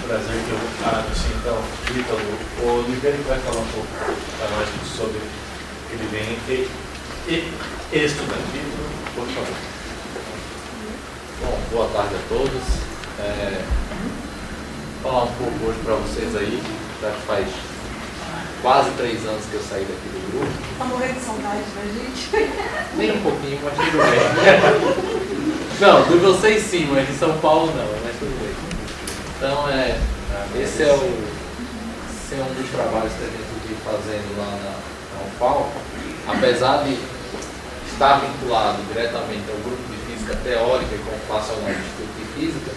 Prazer que eu assim, então, Ítalo, o Oliveira vai falar um pouco para nós sobre evidente e estudantismo, por favor. Bom, boa tarde a todos. Falar um pouco hoje para vocês aí, já que faz quase 3 anos que eu saí daqui do grupo. Tá morrendo de saudade da gente? Nem um pouquinho, mas tudo bem. Não, de vocês sim, mas de São Paulo não, mas tudo bem. Então, esse é um dos trabalhos que a gente vem fazendo lá na UFAL. Apesar de estar vinculado diretamente ao grupo de Física Teórica e como faço no Instituto de Física,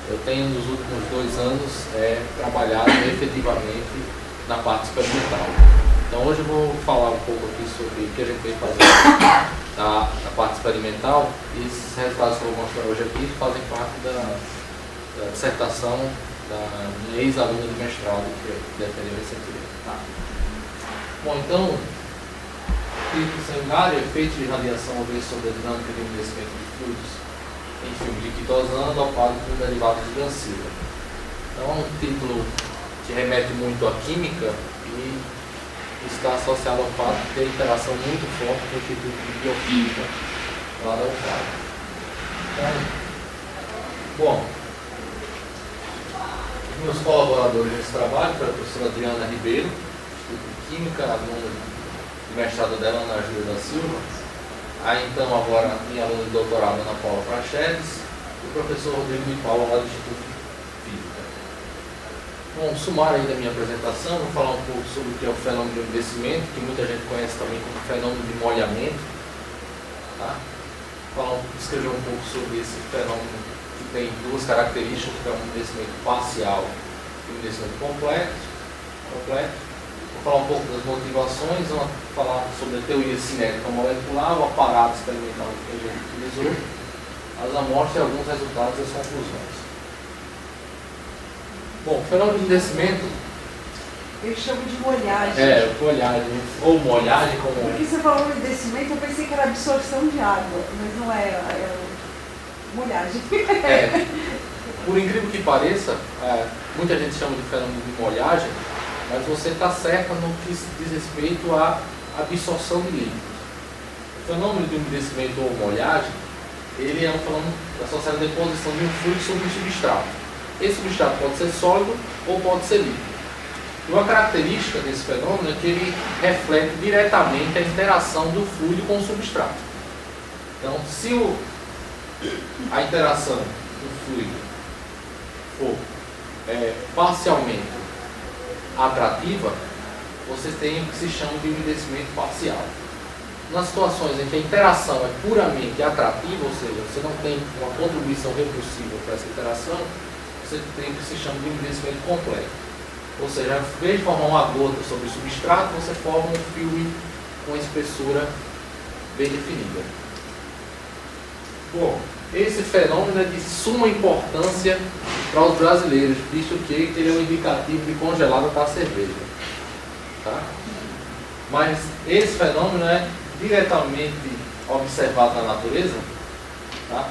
eu tenho nos últimos 2 anos trabalhado efetivamente na parte experimental. Então hoje eu vou falar um pouco aqui sobre o que a gente vem fazendo na parte experimental, e esses resultados que eu vou mostrar hoje aqui fazem parte da dissertação da minha ex-aluna de mestrado, que defendeu recentemente. Bom, então, clínico sanguíneo, efeitos de radiação a ver sobre a dinâmica de envelhecimento de fluidos em filme de quitosana dopado com derivados de gancila. Então é um título que remete muito à química e está associado ao fato de ter interação muito forte com o Instituto de Bioquímica lá da UFAL. Então, bom, meus colaboradores nesse trabalho foram a professora Adriana Ribeiro, Instituto de Química, aluna de mestrado dela, Ana Júlia da Silva. Aí então agora minha aluna de doutorado, Ana Paula Praxedes, e o professor Rodrigo de Paula, lá do Instituto de Física. Bom, sumário aí da minha apresentação, vou falar um pouco sobre o que é o fenômeno de envelhecimento, que muita gente conhece também como fenômeno de molhamento. Tá? Escrever um pouco sobre esse fenômeno que tem 2 características, que é um envelhecimento parcial e um envelhecimento completo. Vou falar um pouco das motivações, vou falar sobre a teoria cinética molecular, o aparato experimental que a gente utilizou, as amostras e alguns resultados e as conclusões. Bom, o fenômeno de envelhecimento... Eu chamo de molhagem. Molhagem, ou molhagem como... Porque você falou de envelhecimento, eu pensei que era absorção de água, mas não é, molhagem. Por incrível que pareça, muita gente chama de fenômeno de molhagem, mas você está certa no que diz respeito à absorção de líquidos. O fenômeno de envelhecimento ou molhagem, ele é um fenômeno associado à deposição de um fluido sobre um substrato. Esse substrato pode ser sólido ou pode ser líquido. E uma característica desse fenômeno é que ele reflete diretamente a interação do fluido com o substrato. Então, se a interação do fluido for parcialmente atrativa, você tem o que se chama de envelhecimento parcial. Nas situações em que a interação é puramente atrativa, ou seja, você não tem uma contribuição repulsiva para essa interação, você tem o que se chama de envelhecimento completo. Ou seja, ao invés de formar uma gota sobre o substrato, você forma um filme com espessura bem definida. Bom, esse fenômeno é de suma importância para os brasileiros, visto que ele é um indicativo de congelada para a cerveja. Tá? Mas esse fenômeno é diretamente observado na natureza. Tá?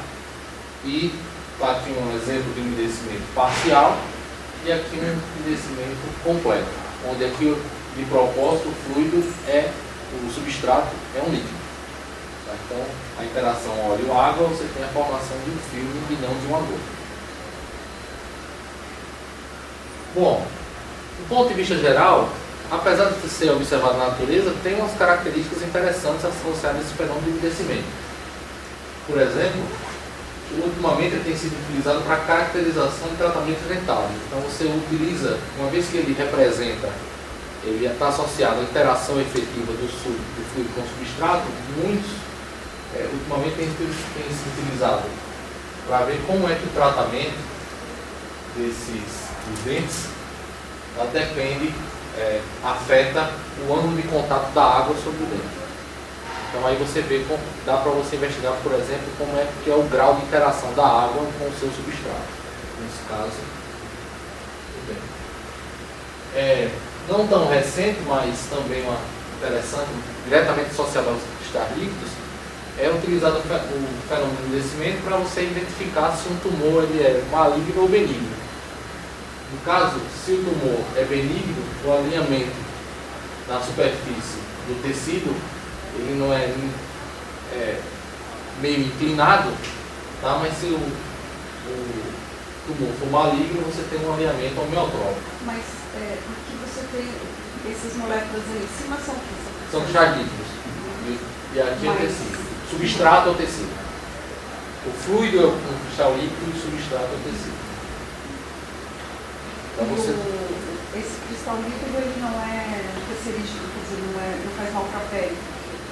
E aqui um exemplo de envelhecimento parcial e aqui um envelhecimento completo, onde aqui de propósito o fluido o substrato é um líquido. Então, a interação óleo-água, você tem a formação de um filme e não de uma gota. Bom, do ponto de vista geral, apesar de ser observado na natureza, tem umas características interessantes associadas a esse fenômeno de envelhecimento. Por exemplo, ultimamente ele tem sido utilizado para caracterização de tratamentos rentáveis. Então, você utiliza, uma vez que ele representa, ele está associado à interação efetiva do fluido com o substrato, muitos ultimamente tem sido utilizado para ver como é que o tratamento dos dentes depende, afeta o ângulo de contato da água sobre o dente. Então aí você vê, dá para você investigar, por exemplo, como é que é o grau de interação da água com o seu substrato. Nesse caso, tudo bem. Não tão recente, mas também interessante, diretamente associado aos cristais líquidos, é utilizado o fenômeno de envelhecimento para você identificar se um tumor ele é maligno ou benigno. No caso, se o tumor é benigno, o alinhamento na superfície do tecido, ele não é, meio inclinado, tá? Mas se o tumor for maligno, você tem um alinhamento homeotrópico. Mas aqui você tem essas moléculas aí em cima são o quê? São chadídeos. E aqui é o tecido. Substrato é o tecido. O fluido é um cristal líquido e o substrato é o tecido. Então você... Esse cristal líquido ele não é cancerígeno, quer dizer, não faz mal para a pele.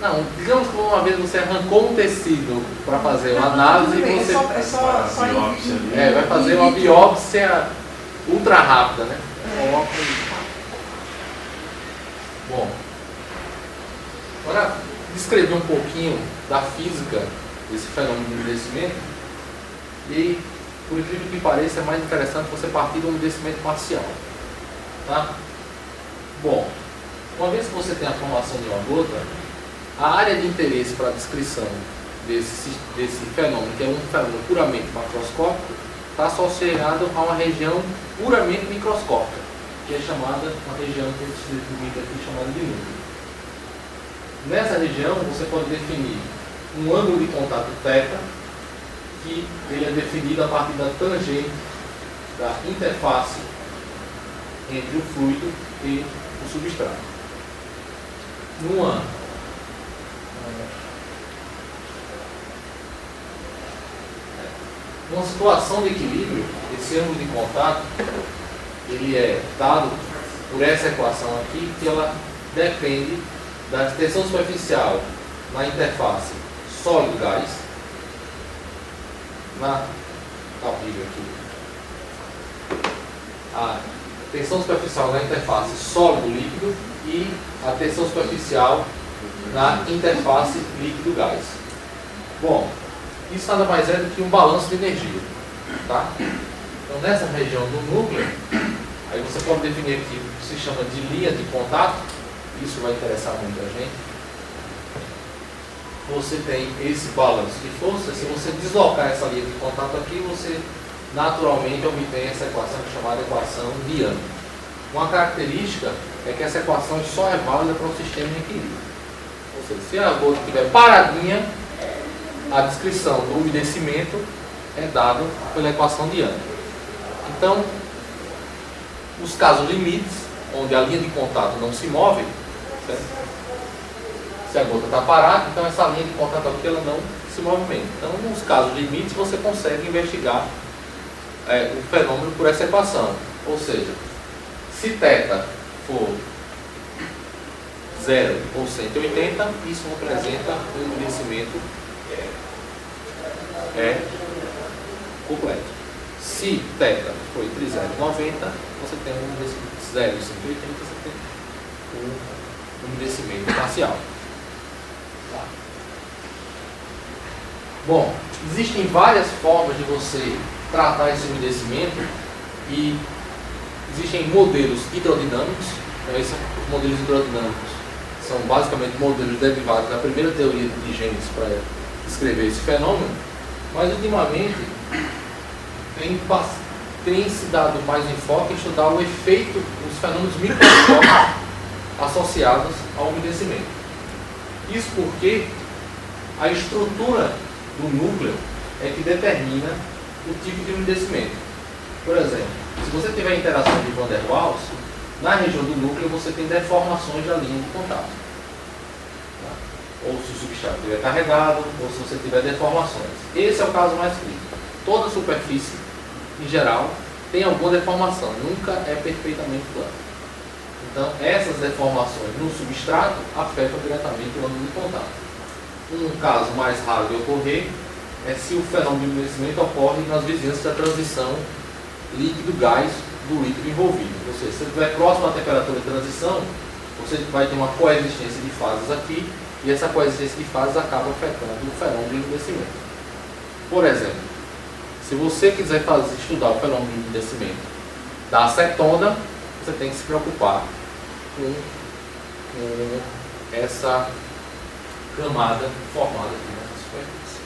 Não, digamos que uma vez você arrancou um tecido para fazer uma análise e você... vai fazer uma biópsia ultra rápida, né? Bom, agora descrever um pouquinho da física desse fenômeno de envelhecimento e, por incrível que pareça, é mais interessante você partir do envelhecimento parcial. Tá? Bom, uma vez que você tem a formação de uma gota, a área de interesse para a descrição desse fenômeno, que é um fenômeno puramente macroscópico, está associado a uma região puramente microscópica, que é chamada, uma região que a gente delimita aqui chamada de núcleo. Nessa região você pode definir um ângulo de contato θ, que ele é definido a partir da tangente da interface entre o fluido e o substrato. Numa situação de equilíbrio, esse ângulo de contato ele é dado por essa equação aqui, que ela depende da tensão superficial na interface sólido-gás, na tabela aqui, a tensão superficial na interface sólido-líquido e a tensão superficial na interface líquido-gás. Bom, isso nada mais é do que um balanço de energia, tá? Então, nessa região do núcleo, aí você pode definir aqui o que se chama de linha de contato. Isso vai interessar muito a gente. Você tem esse balanço de força. Se você deslocar essa linha de contato aqui, você naturalmente obtém essa equação chamada equação de Young. Uma característica é que essa equação só é válida para um sistema em equilíbrio. Ou seja, se a gota estiver paradinha, a descrição do umedecimento é dada pela equação de Young. Então, nos casos limites, onde a linha de contato não se move, certo? Se a gota está parada, então essa linha de contato aqui ela não se movimenta. Então, nos casos limites, você consegue investigar o fenômeno por essa equação. Ou seja, se θ for 0 ou 180, isso representa um umedecimento completo. Se θ for entre 0 e 90, você tem um umedecimento 0 e 180, você tem um umedecimento parcial. Tá. Bom, existem várias formas de você tratar esse umedecimento e existem modelos hidrodinâmicos. Então, esses modelos hidrodinâmicos são basicamente modelos derivados da primeira teoria de Gênesis para descrever esse fenômeno, mas ultimamente tem se dado mais enfoque em estudar o efeito dos fenômenos microscópicos associados ao umedecimento. Isso porque a estrutura do núcleo é que determina o tipo de umedecimento. Por exemplo, se você tiver interação de Van der Waals, na região do núcleo você tem deformações da linha de contato. Ou se o substrato estiver carregado, ou se você tiver deformações. Esse é o caso mais crítico. Toda superfície, em geral, tem alguma deformação, nunca é perfeitamente plana. Então, essas deformações no substrato afetam diretamente o ângulo de contato. Um caso mais raro de ocorrer é se o fenômeno de umedecimento ocorre nas vizinhanças da transição líquido-gás do líquido envolvido. Ou seja, se você estiver próximo à temperatura de transição, você vai ter uma coexistência de fases aqui, e essa coexistência de fases acaba afetando o fenômeno de umedecimento. Por exemplo, se você quiser estudar o fenômeno de umedecimento da acetona, você tem que se preocupar com essa camada formada aqui nessa superfície.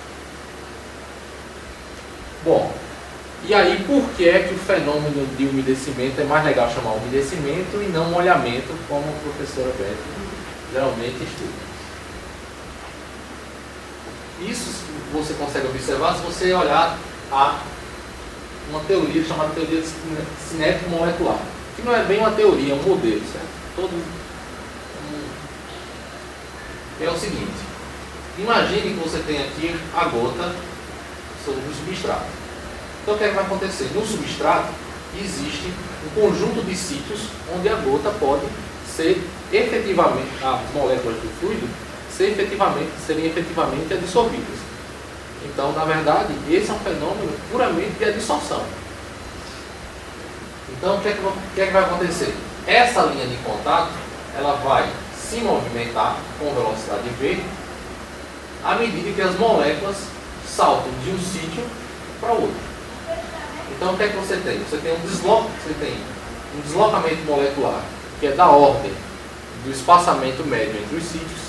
Bom, E aí, por que é que o fenômeno de umedecimento é mais legal chamar umedecimento e não molhamento, como a professora Beth geralmente estuda? Isso você consegue observar se você olhar a uma teoria chamada teoria cinético-molecular, que não é bem uma teoria, é um modelo, certo? É o seguinte, imagine que você tem aqui a gota sobre o substrato. Então o que é que vai acontecer? No substrato existe um conjunto de sítios onde a gota pode ser efetivamente, as moléculas do fluido serem efetivamente adsorvidas. Então, na verdade, esse é um fenômeno puramente de adsorção. Então, o que é que vai acontecer? Essa linha de contato, ela vai se movimentar com velocidade v à medida que as moléculas saltam de um sítio para outro. Então, o que é que você tem? Você tem um deslocamento molecular que é da ordem do espaçamento médio entre os sítios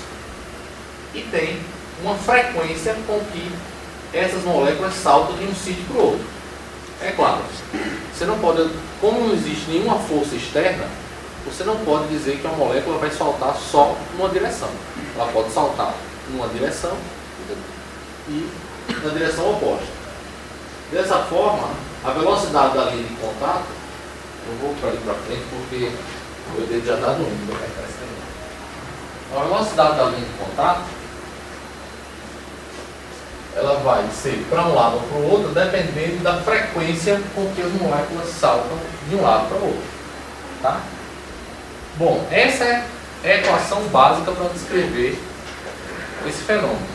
e tem uma frequência com que essas moléculas saltam de um sítio para o outro. É claro, você não pode, como não existe nenhuma força externa, você não pode dizer que a molécula vai saltar só numa direção. Ela pode saltar numa direção e na direção oposta. Dessa forma, a velocidade da linha de contato, eu vou para ali para frente porque o dedo já está doendo. A velocidade da linha de contato, ela vai ser para um lado ou para o outro, dependendo da frequência com que as moléculas saltam de um lado para o outro. Tá? Bom, essa é a equação básica para descrever esse fenômeno.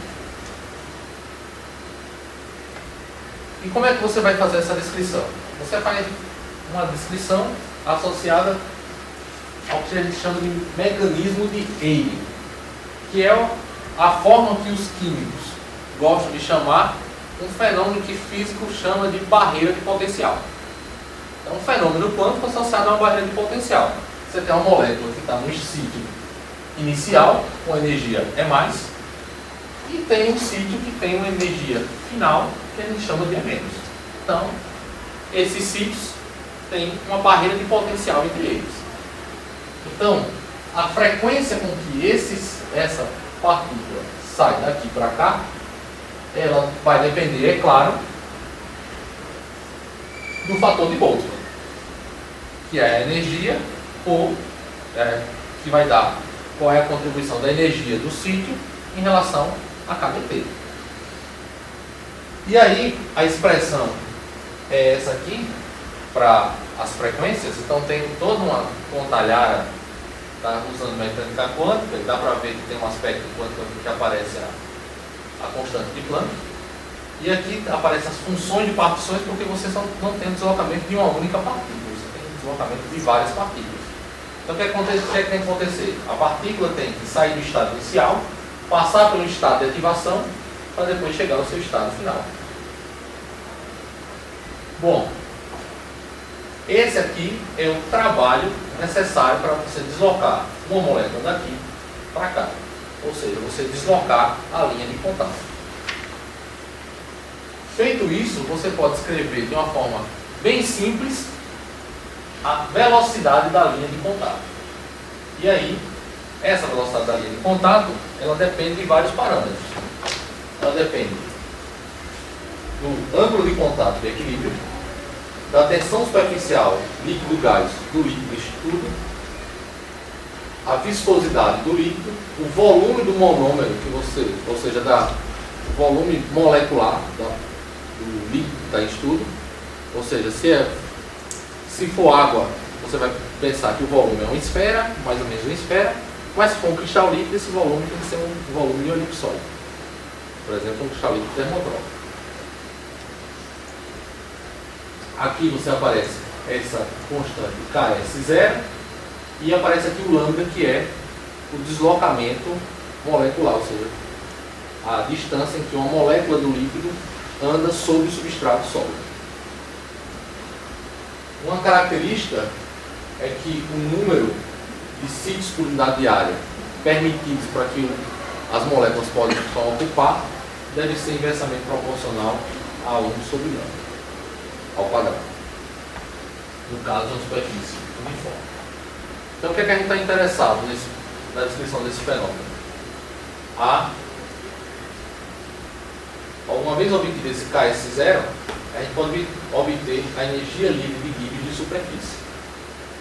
E como é que você vai fazer essa descrição? Você faz uma descrição associada ao que a gente chama de mecanismo de Eigen, que é a forma que os químicos gostam de chamar um fenômeno que físico chama de barreira de potencial. É um fenômeno quântico associado a uma barreira de potencial. Você tem uma molécula que está no sítio inicial, com energia E+, e tem um sítio que tem uma energia final, que a gente chama de E-. Então, esses sítios têm uma barreira de potencial entre eles. Então, a frequência com que essa partícula sai daqui para cá, ela vai depender, é claro, do fator de Boltzmann, que é a energia que vai dar qual é a contribuição da energia do sítio em relação a KBT. E aí, a expressão é essa aqui, para as frequências. Então, tem toda uma talhara, está usando mecânica quântica, e dá para ver que tem um aspecto quântico que aparece a constante de Planck. E aqui aparecem as funções de partições, porque você só não tem o deslocamento de uma única partícula, você tem o deslocamento de várias partículas. Então, o que é que tem que acontecer? A partícula tem que sair do estado inicial, passar pelo estado de ativação, para depois chegar ao seu estado final. Bom, esse aqui é o trabalho necessário para você deslocar uma molécula daqui para cá. Ou seja, você deslocar a linha de contato. Feito isso, você pode escrever de uma forma bem simples a velocidade da linha de contato. E aí, essa velocidade da linha de contato, ela depende de vários parâmetros. Ela depende do ângulo de contato de equilíbrio, da tensão superficial líquido-gás do líquido estudo, a viscosidade do líquido, o volume do monômero ou seja, o volume molecular do líquido que está em estudo, ou seja, se for água, você vai pensar que o volume é uma esfera, mais ou menos uma esfera, mas se for um cristal líquido, esse volume tem que ser um volume de elipsoide. Por exemplo, um cristal líquido termotrópico. Aqui você aparece essa constante KS0 e aparece aqui o lambda, que é o deslocamento molecular, ou seja, a distância em que uma molécula do líquido anda sobre o substrato sólido. Uma característica é que o número de sítios por unidade de área permitidos para que as moléculas possam ocupar deve ser inversamente proporcional a 1 sobre lambda. ao quadrado. No caso de uma superfície uniforme. Então o que é que a gente está interessado na descrição desse fenômeno? Uma vez obtido esse KS0, a gente pode obter a energia livre de Gibbs de superfície,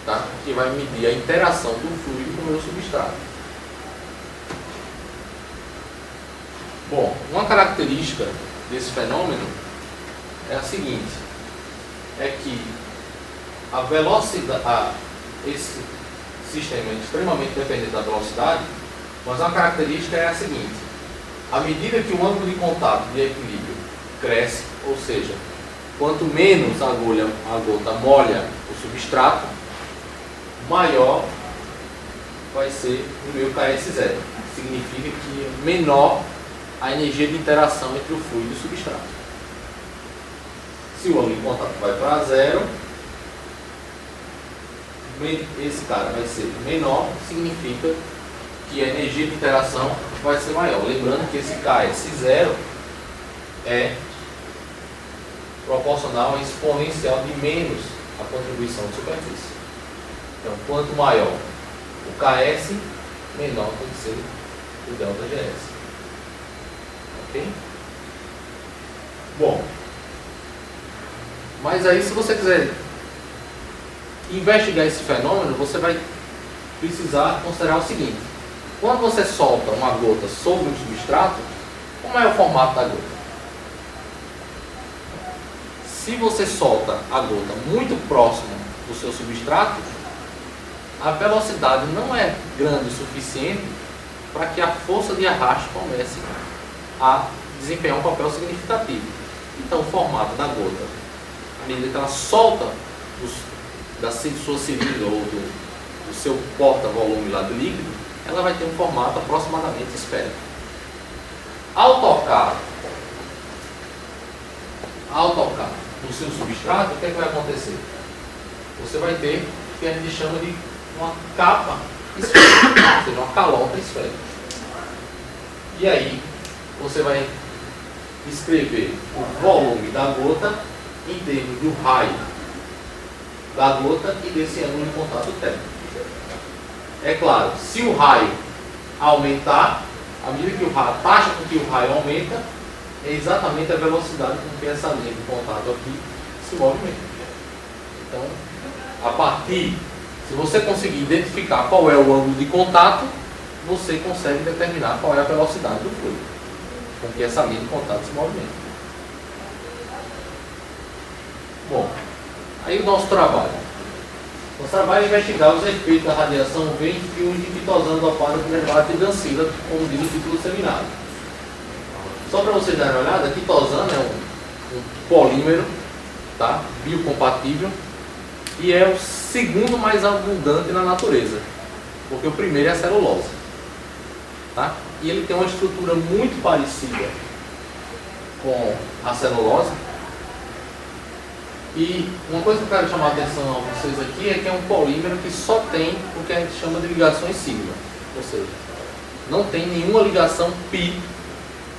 tá? Que vai medir a interação do fluido com o meu substrato. Bom, uma característica desse fenômeno é a seguinte, é que a velocidade, esse sistema é extremamente dependente da velocidade, mas uma característica é a seguinte, à medida que o ângulo de contato de equilíbrio cresce, ou seja, quanto menos a gota molha o substrato, maior vai ser o meu KS0. Significa que é menor a energia de interação entre o fluido e o substrato. Se o ângulo de contato vai para zero, esse cara vai ser menor, significa que a energia de interação vai ser maior. Lembrando que esse KS0 é proporcional à exponencial de menos a contribuição de superfície. Então, quanto maior o KS, menor tem que ser o ΔGS. Ok? Bom, mas aí se você quiser investigar esse fenômeno, você vai precisar considerar o seguinte. Quando você solta uma gota sobre um substrato, como é o formato da gota? Se você solta a gota muito próximo do seu substrato, a velocidade não é grande o suficiente para que a força de arrasto comece a desempenhar um papel significativo. Então o formato da gota, à medida que ela solta da sua seringa ou do seu porta-volume lá do líquido, ela vai ter um formato aproximadamente esférico. Ao tocar no seu substrato, o que é que vai acontecer? Você vai ter o que a gente chama de uma capa esférica, ou seja, uma calota esférica. E aí, você vai escrever o volume da gota em termos do raio da gota e desse ângulo de contato térmico. É claro, se o raio aumentar, à medida que a taxa com que o raio aumenta, é exatamente a velocidade com que essa linha de contato aqui se movimenta. Então, a partir, se você conseguir identificar qual é o ângulo de contato, você consegue determinar qual é a velocidade do fluido com que essa linha de contato se movimenta. Bom, aí o nosso trabalho. Nosso trabalho é investigar os efeitos da radiação UV em filmes de quitosano dopado com derivados de dancila, como diz o título do seminário. Só para vocês darem uma olhada, quitosano é um polímero, tá? Biocompatível, e é o segundo mais abundante na natureza, porque o primeiro é a celulose, tá? E ele tem uma estrutura muito parecida com a celulose. E uma coisa que eu quero chamar a atenção a vocês aqui é que é um polímero que só tem o que a gente chama de ligações sigma, ou seja, não tem nenhuma ligação pi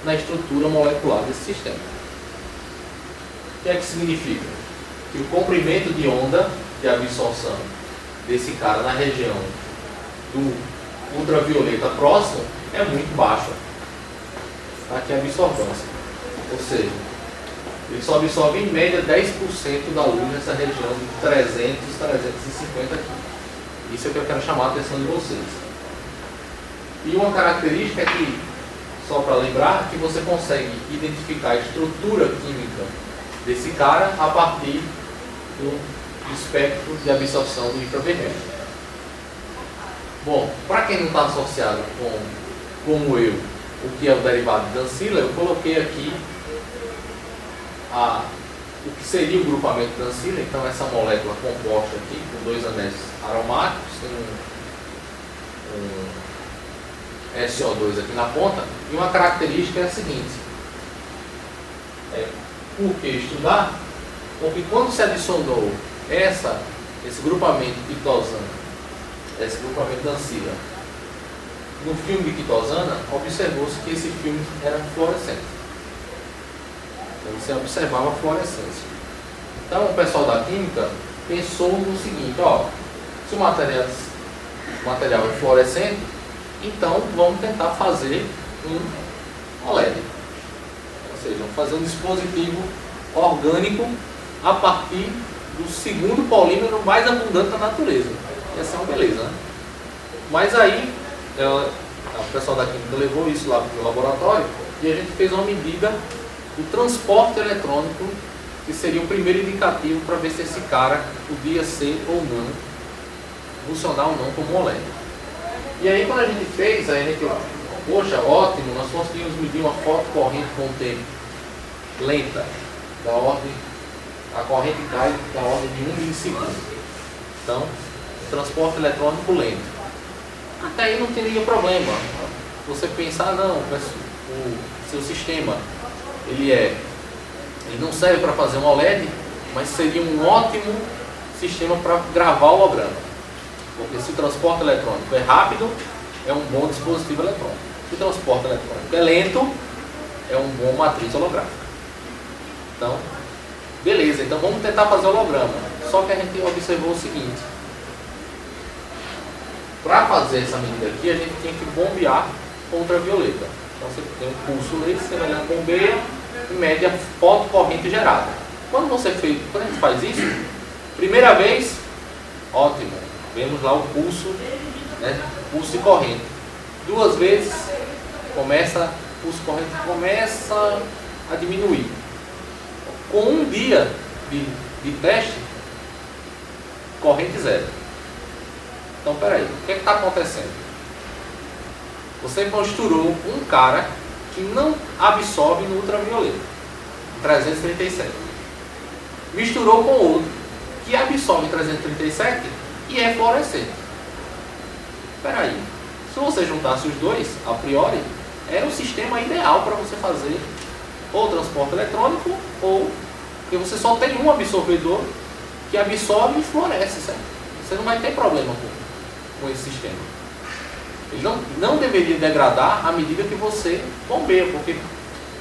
na estrutura molecular desse sistema. O que é que significa? Que o comprimento de onda de absorção desse cara na região do ultravioleta próximo é muito baixa. Aqui é a absorvância, ou seja, ele só absorve em média 10% da luz nessa região de 300, 350 aqui. Isso é o que eu quero chamar a atenção de vocês. E uma característica é que, só para lembrar, que você consegue identificar a estrutura química desse cara a partir do espectro de absorção do infravermelho. Bom, para quem não está associado como eu, o que é o derivado de Dancila, eu coloquei aqui o que seria o grupamento de Dancila. Então essa molécula composta aqui com dois anéis aromáticos, tem um SO2 aqui na ponta, e uma característica é a seguinte, por que estudar? Porque quando se adicionou esse grupamento quitosano, esse grupamento de Dancila no filme de quitosana, observou-se que esse filme era fluorescente. Então você observava a fluorescência. Então o pessoal da química pensou no seguinte, ó, se o material é fluorescente, então vamos tentar fazer um OLED. Ou seja, vamos fazer um dispositivo orgânico a partir do segundo polímero mais abundante da natureza. Essa é uma beleza, né? Mas aí, o pessoal da química levou isso lá para o laboratório e a gente fez uma medida do transporte eletrônico, que seria o primeiro indicativo para ver se esse cara podia ser ou não, funcionar ou não como OLED. E aí quando a gente fez, a gente, poxa, ótimo, nós conseguimos medir uma foto corrente com o tempo lenta, a corrente cai da ordem de 1 milissegundo. Então, transporte eletrônico lento. Até aí não teria problema. Você pensar, não, o seu sistema, ele não serve para fazer um OLED, mas seria um ótimo sistema para gravar holograma. Porque se o transporte eletrônico é rápido, é um bom dispositivo eletrônico. Se o transporte eletrônico é lento, é um bom matriz holográfica. Então, beleza, então vamos tentar fazer holograma. Só que a gente observou o seguinte: para fazer essa medida aqui, a gente tinha que bombear com ultravioleta. Então você tem um pulso laser, você vai na bombeia e mede a fotocorrente gerada. Quando a gente faz isso, primeira vez, ótimo, vemos lá o pulso, né, pulso e corrente. Duas vezes, o pulso e corrente começa a diminuir. Com um dia de teste, corrente zero. Então, peraí, o que está acontecendo? Você posturou um cara que não absorve no ultravioleta, 337. Misturou com outro que absorve 337 e é fluorescente. Peraí, se você juntasse os dois, a priori, era o sistema ideal para você fazer ou transporte eletrônico, ou porque você só tem um absorvedor que absorve e fluoresce, certo? Você não vai ter problema com esse sistema. Ele não deveria degradar à medida que você bombeia, porque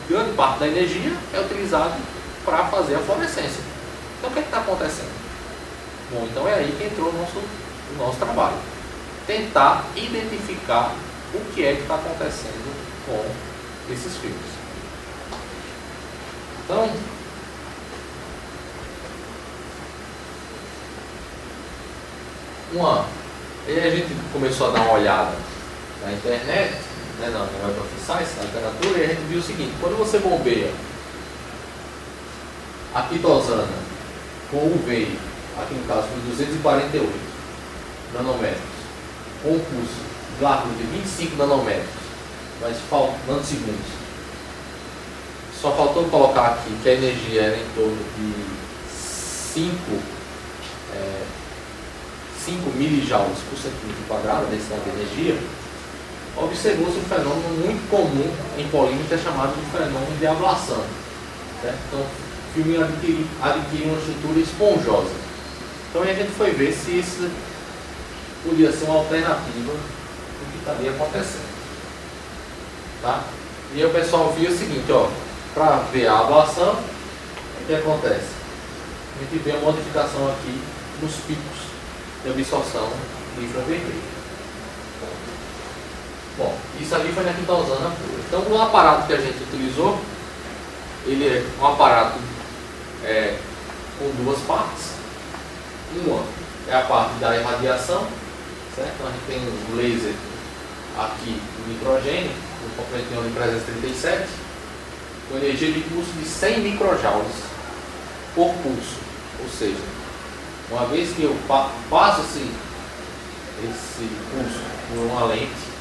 grande parte da energia é utilizada para fazer a fluorescência. Então o que está acontecendo? Bom, então é aí que entrou o nosso trabalho. Tentar identificar o que é que está acontecendo com esses fios. Então, aí a gente começou a dar uma olhada na internet, né, na Web of Science, na literatura, e a gente viu o seguinte: quando você bombeia a pitosana com UV, aqui no caso com 248 nanômetros, com um pulso de largura de 25 nanômetros, mas nanosegundos, só faltou colocar aqui que a energia era em torno de 5 milijoules por centímetro quadrado, a densidade de energia. Observou-se um fenômeno muito comum em polímeros, que é chamado de fenômeno de ablação. Certo? Então, o filme adquire uma estrutura esponjosa. Então, a gente foi ver se isso podia ser uma alternativa do que estaria acontecendo. Tá? E aí o pessoal viu o seguinte, para ver a ablação, o que acontece? A gente vê a modificação aqui nos picos de absorção de infravermelho. Bom, isso ali foi na pitosana pura. Então, o aparato que a gente utilizou, ele é um aparato com duas partes. Uma é a parte da irradiação, certo? Então, a gente tem um laser aqui do nitrogênio, um componente de 337, com energia de pulso de 100 microjoules por pulso. Ou seja, uma vez que eu passo esse pulso por uma lente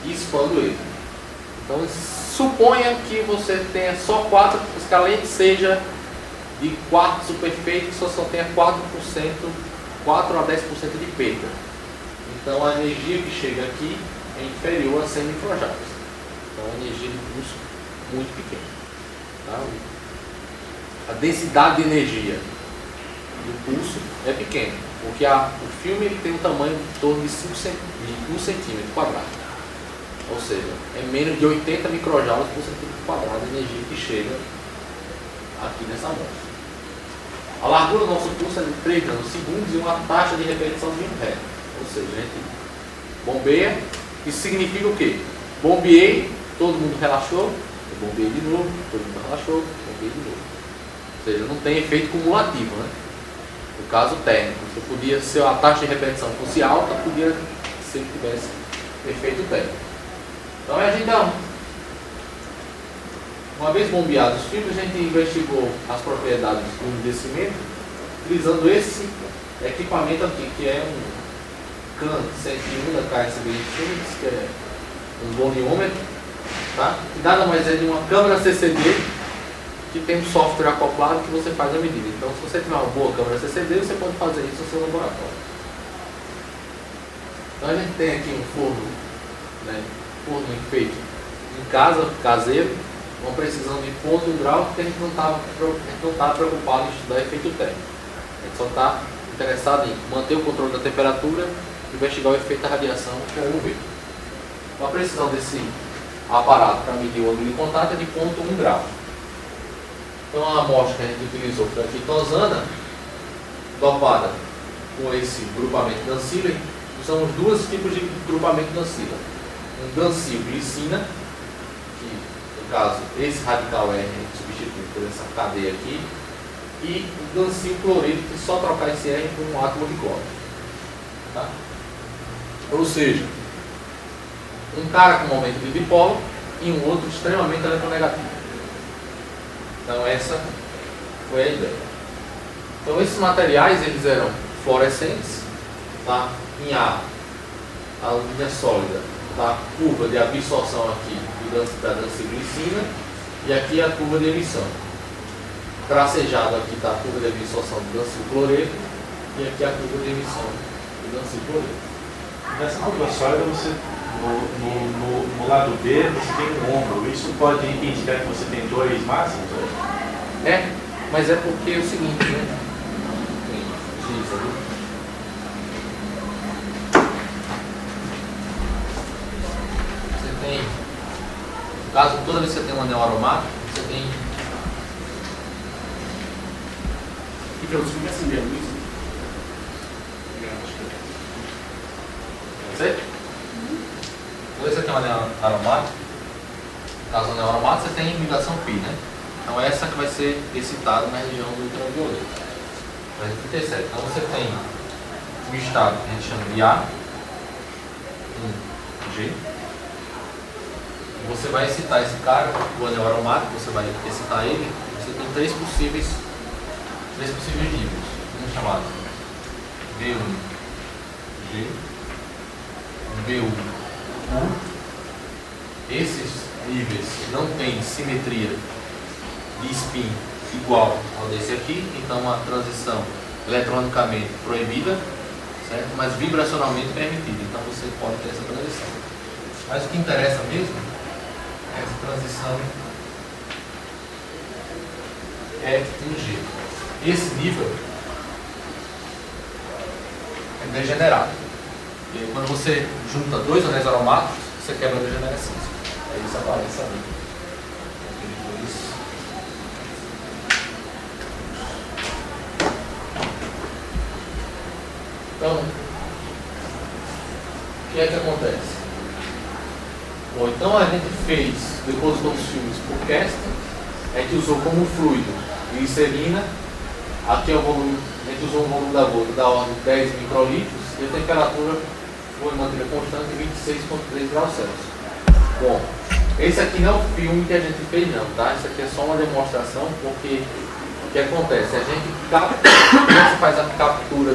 e expando ele. Então, suponha que você tenha só 4, que a lente seja de quartzo perfeito, que só tenha 4% 4 a 10% de perda. Então, a energia que chega aqui é inferior a 100 microjoules. Então, a energia de pulso muito pequena. Tá? A densidade de energia do pulso é pequena, porque o filme ele tem um tamanho de torno de 1 centímetro quadrado. Ou seja, é menos de 80 microjoules por centímetro quadrado de energia que chega aqui nessa amostra. A largura do nosso pulso é de 3 nanosegundos e uma taxa de repetição de 1 Hz. Ou seja, a gente bombeia. Isso significa o quê? Bombeei, todo mundo relaxou, eu bombeei de novo, todo mundo relaxou, bombeei de novo. Ou seja, não tem efeito cumulativo, né? No caso térmico, se a taxa de repetição fosse alta, podia ser que tivesse efeito térmico. Então a gente uma vez bombeados os filtros, a gente investigou as propriedades do umedecimento utilizando esse equipamento aqui, que é um CAN 101 da KSB Instruments, que é um goniômetro, tá? Que nada mais é de uma câmera CCD que tem um software acoplado que você faz a medida. Então, se você tiver uma boa câmera CCD, você pode fazer isso no seu laboratório. Então, a gente tem aqui um forno, né? Forno feito em casa, caseiro, uma precisão de 0,1 grau, porque a gente não está preocupado em estudar efeito térmico. A gente só está interessado em manter o controle da temperatura e investigar o efeito da radiação com o UV. Então, a precisão desse aparato para medir o ângulo de contato é de 0,1 grau. Então, a amostra que a gente utilizou foi a quitosana, dopada com esse grupamento de Dancila. Usamos dois tipos de grupamento de Dancila. Um dancilglicina, que no caso, esse radical R substituído por essa cadeia aqui, e o dancilcloreto, que só trocar esse R por um átomo de cloro. Tá? Ou seja, um cara com um aumento de dipolo e um outro extremamente eletronegativo. Então essa foi a ideia. Então esses materiais eles eram fluorescentes, tá? Em A, a linha sólida, tá? Curva de absorção aqui da dancilglicina e aqui a curva de emissão. Tracejado aqui está a curva de absorção do dancilcloreto e aqui a curva de emissão do dancilcloreto. Nessa curva sólida, você, no lado B, você tem um ombro. Isso pode indicar que você tem dois máximos? É, mas é porque é o seguinte, né? Giza, né? Você tem, no caso, toda vez que você tem um anel aromático, você tem. E para você acender a luz? Certo? Toda vez que você tem um anel aromático, no caso do anel aromático, você tem ligação π, né? Então essa que vai ser excitada na região do ultravioleta. 37. Então você tem um estado que a gente chama de A, G. Você vai excitar esse cara, o anel aromático, você vai excitar ele. Você tem três possíveis níveis. Um chamado B1, G, B1, U. Esses níveis não têm simetria de spin igual ao desse aqui, então uma transição eletronicamente proibida, certo? Mas vibracionalmente permitida, então você pode ter essa transição. Mas o que interessa mesmo é essa transição é um G. Esse nível é degenerado. E aí, quando você junta dois anéis aromáticos, você quebra a degenerescência. Aí isso aparece ali. Então, o que é que acontece? Bom, então a gente fez, depois dos filmes por casting, a gente usou como fluido glicerina, aqui é o volume, a gente usou um volume da gota da ordem de 10 microlitros e a temperatura foi mantida constante em 26,3 graus Celsius. Bom, esse aqui não é o filme que a gente fez não, tá? Isso aqui é só uma demonstração, porque o que acontece? A gente você faz a captura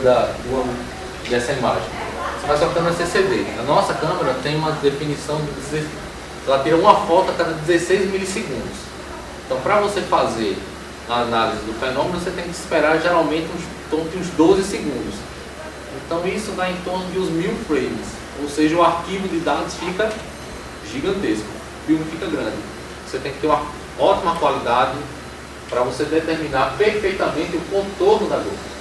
dessa imagem. Você faz a câmera CCD. A nossa câmera tem uma definição de ela tira uma foto a cada 16 milissegundos. Então, para você fazer a análise do fenômeno, você tem que esperar geralmente uns 12 segundos. Então, isso dá em torno de uns 1000 frames. Ou seja, o arquivo de dados fica gigantesco. O filme fica grande. Você tem que ter uma ótima qualidade para você determinar perfeitamente o contorno da gota.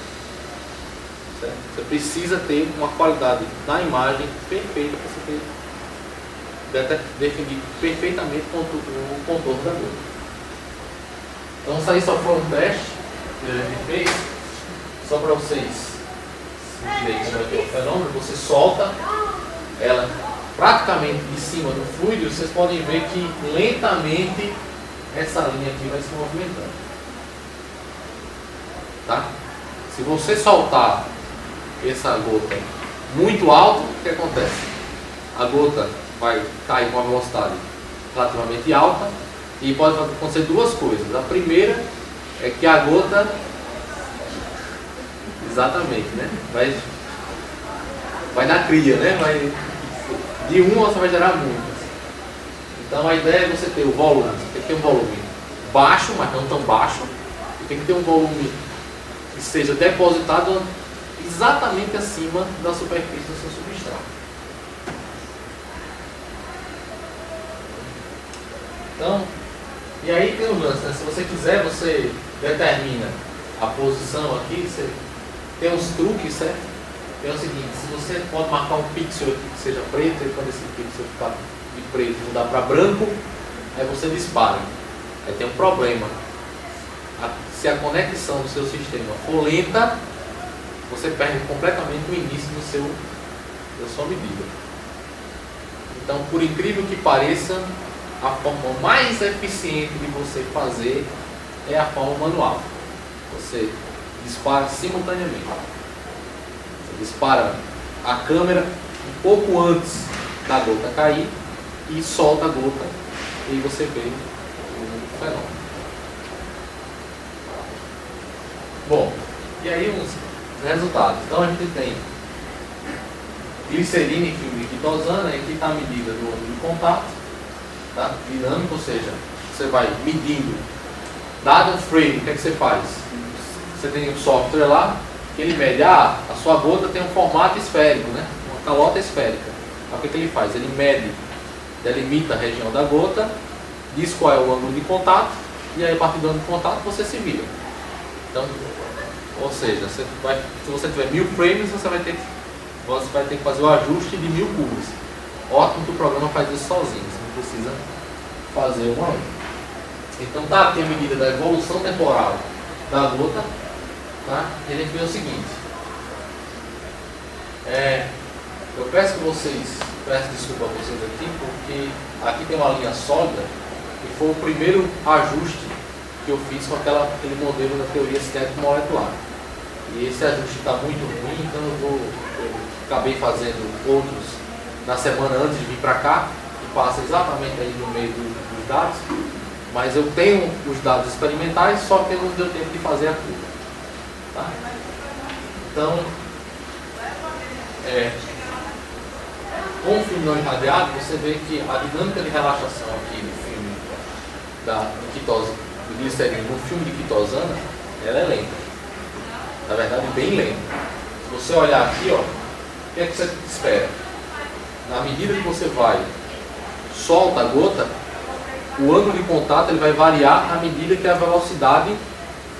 Certo? Você precisa ter uma qualidade da imagem perfeita para você definir perfeitamente o contorno da gota. Então isso aí só foi um teste que a gente fez só para vocês sentirem como é que é o fenômeno, você solta ela praticamente de cima do fluido, e vocês podem ver que lentamente essa linha aqui vai se movimentando. Tá? Se você soltar essa gota muito alto, o que acontece? A gota vai cair com uma velocidade relativamente alta e pode acontecer duas coisas. A primeira é que a gota, exatamente, né? Vai na cria, né? De uma você vai gerar muitas. Então a ideia é você ter o volume. Você tem que ter um volume baixo, mas não tão baixo. E tem que ter um volume que seja depositado exatamente acima da superfície do seu substrato. Então, e aí tem o lance, né? Se você quiser, você determina a posição aqui, você tem uns truques, certo? Tem o seguinte, se você pode marcar um pixel aqui que seja preto, e quando esse pixel ficar de preto mudar para branco, aí você dispara. Aí tem um problema. Se a conexão do seu sistema for lenta, você perde completamente o início da sua medida. Então, por incrível que pareça, a forma mais eficiente de você fazer é a forma manual. Você dispara simultaneamente. Você dispara a câmera um pouco antes da gota cair e solta a gota e você vê o fenômeno. Bom, e aí os resultados. Então a gente tem glicerina em filme de quitosana, aqui está a medida do ângulo de contato, tá? Dinâmico, ou seja, você vai medindo. Dado um frame, o que é que você faz? Você tem um software lá que ele mede, a sua gota tem um formato esférico, né? Uma calota esférica. Então, o que ele faz? Ele mede, delimita a região da gota, diz qual é o ângulo de contato, e aí a partir do ângulo de contato você se vira. Então, ou seja, se você tiver 1000 frames, você vai ter que fazer o ajuste de 1000 curvas. Ótimo que o programa faz isso sozinho, você não precisa fazer uma outra. Então tá aqui a medida da evolução temporal da gota, tá? E a gente vê o seguinte. Eu peço desculpa a vocês aqui, porque aqui tem uma linha sólida, que foi o primeiro ajuste que eu fiz com aquele modelo da teoria cinética molecular. E esse ajuste está muito ruim, então eu acabei fazendo outros na semana antes de vir para cá, que passa exatamente aí no meio dos dados, mas eu tenho os dados experimentais, só que não deu tempo de fazer a curva. Tá? Então, com o filme não irradiado, você vê que a dinâmica de relaxação aqui no filme do glicerina, no filme de quitosana, ela é lenta. Na verdade, bem lenta. Se você olhar aqui, ó, o que é que você espera? Na medida que você solta a gota, o ângulo de contato ele vai variar à medida que a velocidade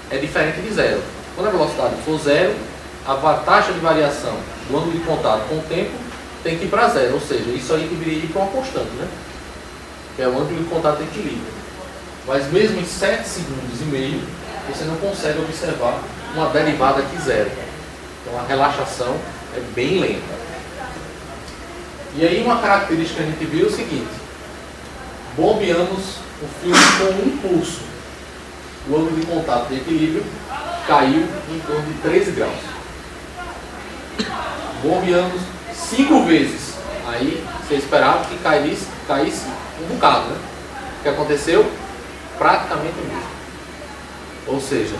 é diferente de zero. Quando a velocidade for zero, a taxa de variação do ângulo de contato com o tempo tem que ir para zero, ou seja, isso aí deveria ir para uma constante, né? Que é o ângulo de contato de equilíbrio. Mas mesmo em 7,5 segundos, você não consegue observar uma derivada aqui zero. Então a relaxação é bem lenta. E aí uma característica que a gente viu é o seguinte: bombeamos o filme com um pulso. O ângulo de contato de equilíbrio caiu em torno de 13 graus. Bombeamos 5 vezes. Aí você esperava que caísse um bocado, né? O que aconteceu? Praticamente o mesmo. Ou seja,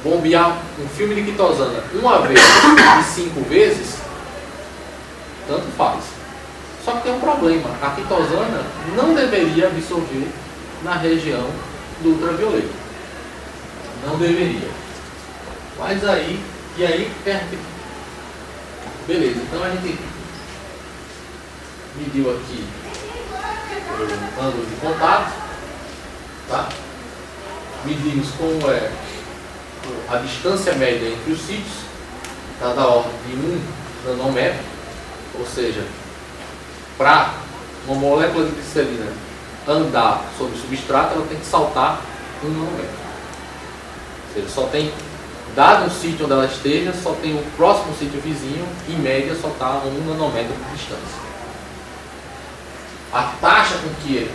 bombear um filme de quitosana uma vez e 5 vezes, tanto faz. Só que tem um problema: a quitosana não deveria absorver na região do ultravioleta. Não deveria. Mas aí, beleza, então a gente mediu aqui o ângulo de contato, tá? Medimos como a distância média entre os sítios, está da ordem de 1 nanômetro, ou seja, para uma molécula de glicerina andar sobre o substrato, ela tem que saltar 1 nanômetro. Ou seja, só tem dado um sítio onde ela esteja, só tem o próximo sítio vizinho, em média só está a 1 nanômetro de distância. A taxa com que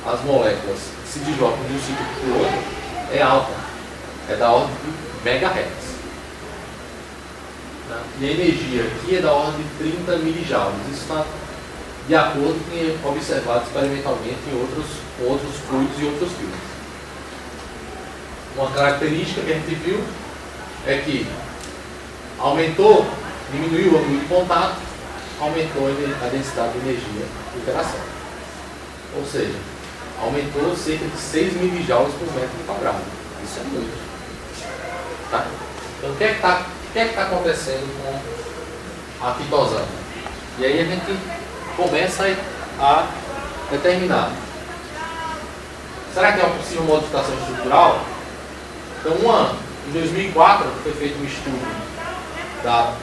as moléculas se deslocam de um sítio para o outro é alta, é da ordem de megahertz. E a energia aqui é da ordem de 30 milijoules. Isso está de acordo com o que é observado experimentalmente em outros fluidos e outros filmes. Uma característica que a gente viu é que diminuiu o ângulo de contato, aumentou a densidade de energia de interação. Ou seja, aumentou cerca de 6 milijoules por metro quadrado. Isso é muito. Tá? Então, o que é que está acontecendo com a quitosana? E aí a gente começa a determinar. Será que é uma possível modificação estrutural? Então, em 2004, foi feito um estudo da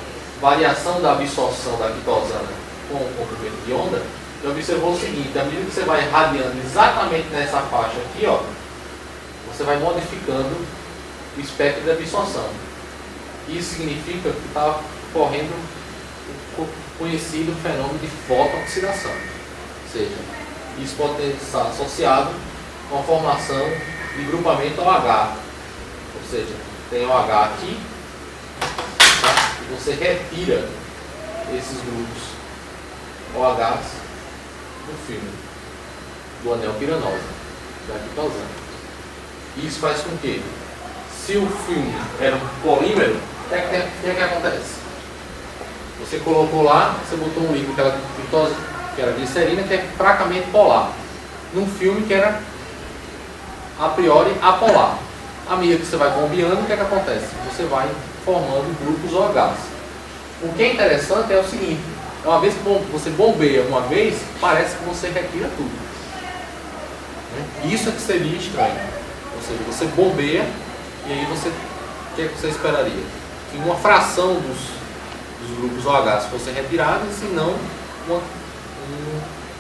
variação da absorção da quitosana com o comprimento de onda, e observou o seguinte: à medida que você vai irradiando exatamente nessa faixa aqui, ó, você vai modificando o espectro de absorção. Isso significa que está ocorrendo o conhecido fenômeno de fotooxidação. Ou seja, isso pode estar associado com a formação de grupamento OH. Ou seja, tem OH aqui, tá? E você retira esses grupos OHs do filme, do anel piranoso, da quitosana. Isso faz com que, se o filme era um polímero, o que é que acontece? Você colocou lá, você botou um líquido que era glicerina, que é fracamente polar, num filme que era a priori apolar. À medida que você vai bombeando, o que é que acontece? Você vai formando grupos OHs. O que é interessante é o seguinte: uma vez que você bombeia uma vez, parece que você retira tudo. Isso é que seria estranho. Ou seja, você bombeia e aí o que é que você esperaria? Que uma fração dos grupos OHs fosse retirada, e se não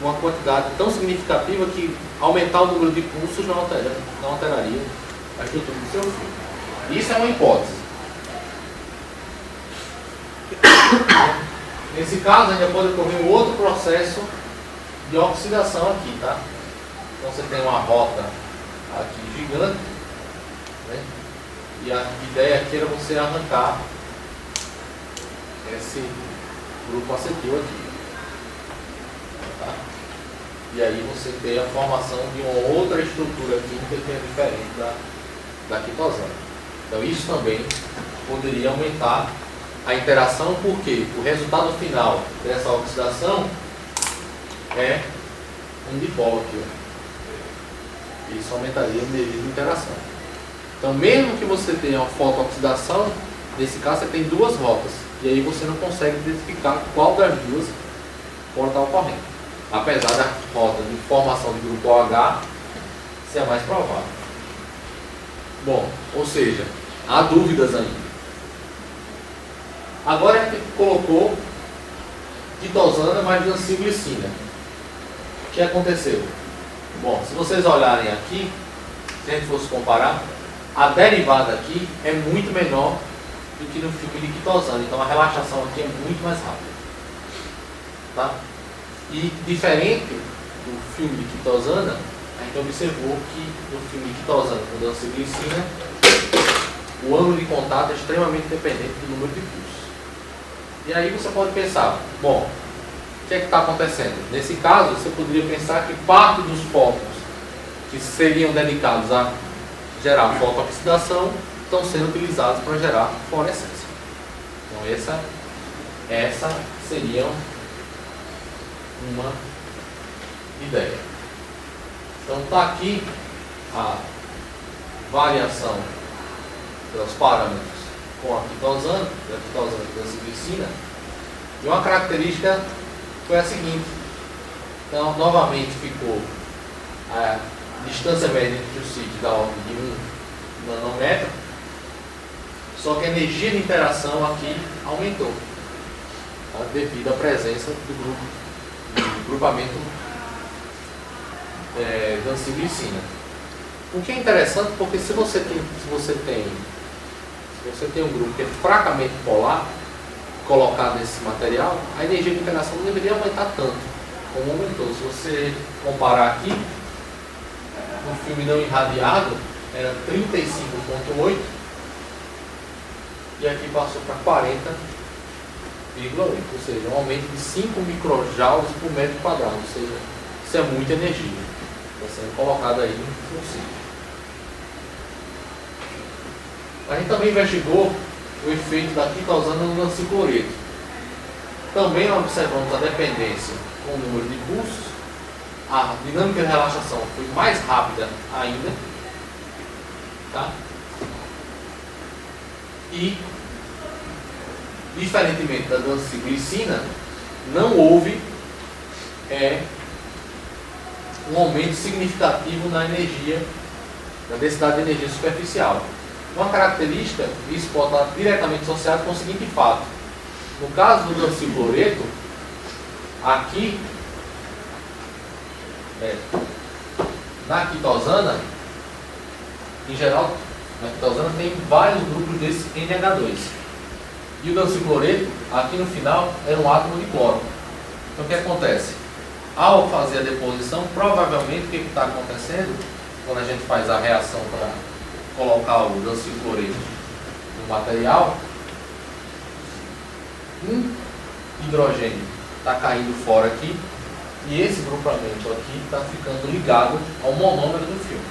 uma quantidade tão significativa que aumentar o número de pulsos não alteraria a estrutura do seu filme. Isso é uma hipótese. Nesse caso, ainda pode ocorrer um outro processo de oxidação aqui, tá? Então você tem uma rota aqui gigante, né? E a ideia aqui era você arrancar esse grupo acetil aqui, tá? E aí você tem a formação de uma outra estrutura química que é diferente da quitosana. Então isso também poderia aumentar a interação, porque o resultado final dessa oxidação é um dipolo aqui, ó. Isso aumentaria a energia de interação. Então, mesmo que você tenha uma fotooxidação, nesse caso você tem duas rotas, e aí você não consegue identificar qual das duas pode estar ocorrendo, apesar da rota de formação de grupo OH ser a mais provável. Bom, ou seja, há dúvidas ainda. Agora a gente colocou quitosana mais danciglicina. O que aconteceu? Bom, se vocês olharem aqui, se a gente fosse comparar, a derivada aqui é muito menor do que no filme de quitosana. Então a relaxação aqui é muito mais rápida. Tá? E diferente do filme de quitosana, a gente observou que no filme de quitosana com danciglicina, o ângulo de contato é extremamente dependente do número de pulsos. E aí você pode pensar, bom, o que é que está acontecendo? Nesse caso, você poderia pensar que parte dos fótons que seriam dedicados a gerar fotooxidação estão sendo utilizados para gerar fluorescência. Então essa seria uma ideia. Então está aqui a variação dos parâmetros com a quitosana e danciglicina, e uma característica foi a seguinte. Então novamente ficou a distância média entre os sítios da ordem de 1 nanômetro, só que a energia de interação aqui aumentou, tá? Devido à presença do grupamento danciglicina. O que é interessante, porque se você tem você tem um grupo que é fracamente polar, colocado nesse material, a energia de interação não deveria aumentar tanto como aumentou. Se você comparar aqui, no filme não irradiado, era 35,8 e aqui passou para 40,8, ou seja, um aumento de 5 microjoules por metro quadrado, ou seja, isso é muita energia. Está sendo colocado aí no ciclo. A gente também investigou o efeito da quitosana no lancicloreto. Também observamos a dependência com o número de pulsos. A dinâmica de relaxação foi mais rápida ainda. Tá? E, diferentemente da danciglicina, não houve um aumento significativo na energia, na densidade de energia superficial. Uma característica, isso pode estar diretamente associado com o seguinte fato. No caso do dancicloreto, aqui, na quitosana, em geral, na quitosana tem vários grupos desse NH2. E o dancicloreto, aqui no final, era um átomo de cloro. Então o que acontece? Ao fazer a deposição, provavelmente o que está acontecendo, quando a gente faz a reação para colocar o dancicloreto no material, um hidrogênio está caindo fora aqui e esse grupamento aqui está ficando ligado ao monômero do filme.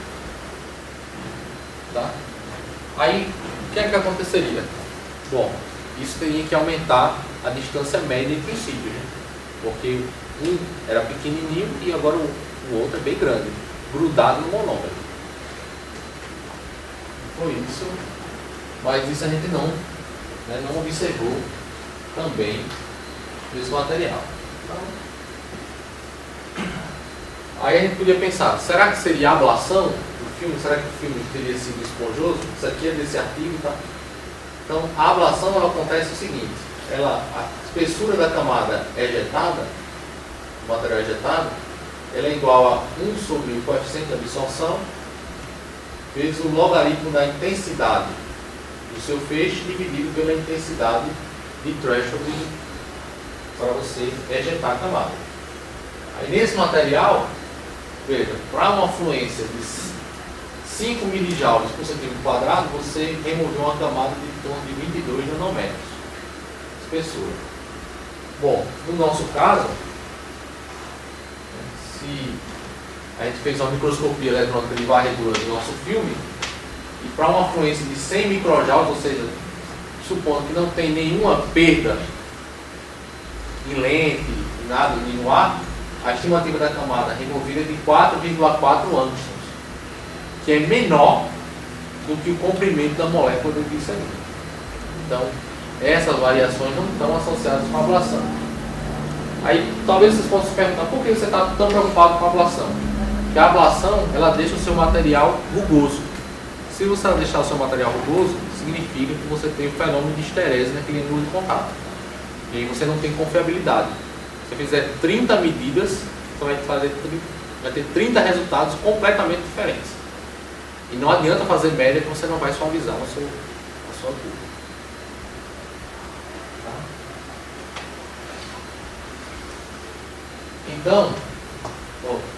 Tá? Aí, o que é que aconteceria? Bom, isso teria que aumentar a distância média entre os sítios, né? Porque um era pequenininho e agora o outro é bem grande, grudado no monômero. Foi isso, mas isso a gente não observou também nesse material. Então, aí a gente podia pensar, será que seria ablação do filme? Será que o filme teria sido esponjoso? Isso aqui é desse artigo, tá? Então, a ablação ela acontece o seguinte, a espessura da camada ejetada, o material ejetado, ela é igual a 1 sobre o coeficiente de absorção vezes o logaritmo da intensidade do seu feixe dividido pela intensidade de threshold para você ejetar a camada. Aí nesse material, veja, para uma fluência de 5 milijoules por centímetro quadrado, você removeu uma camada de torno de 22 nanômetros de espessura. Bom, no nosso caso, se a gente fez uma microscopia eletrônica de varredura do nosso filme, e para uma fluência de 100 microjoules, ou seja, supondo que não tem nenhuma perda em lente, em nada, nem no ar, a estimativa da camada removida é de 4,4 angstroms, que é menor do que o comprimento da molécula do glicerina. Então, essas variações não estão associadas com a ablação. Aí, talvez vocês possam se perguntar, por que você está tão preocupado com a ablação? Porque a ablação, ela deixa o seu material rugoso. Se você deixar o seu material rugoso, significa que você tem o fenômeno de esterese naquele ângulo de contato. E aí você não tem confiabilidade. Se você fizer 30 medidas, você vai ter 30 resultados completamente diferentes. E não adianta fazer média que você não vai suavizar a sua curva. Tá? Então,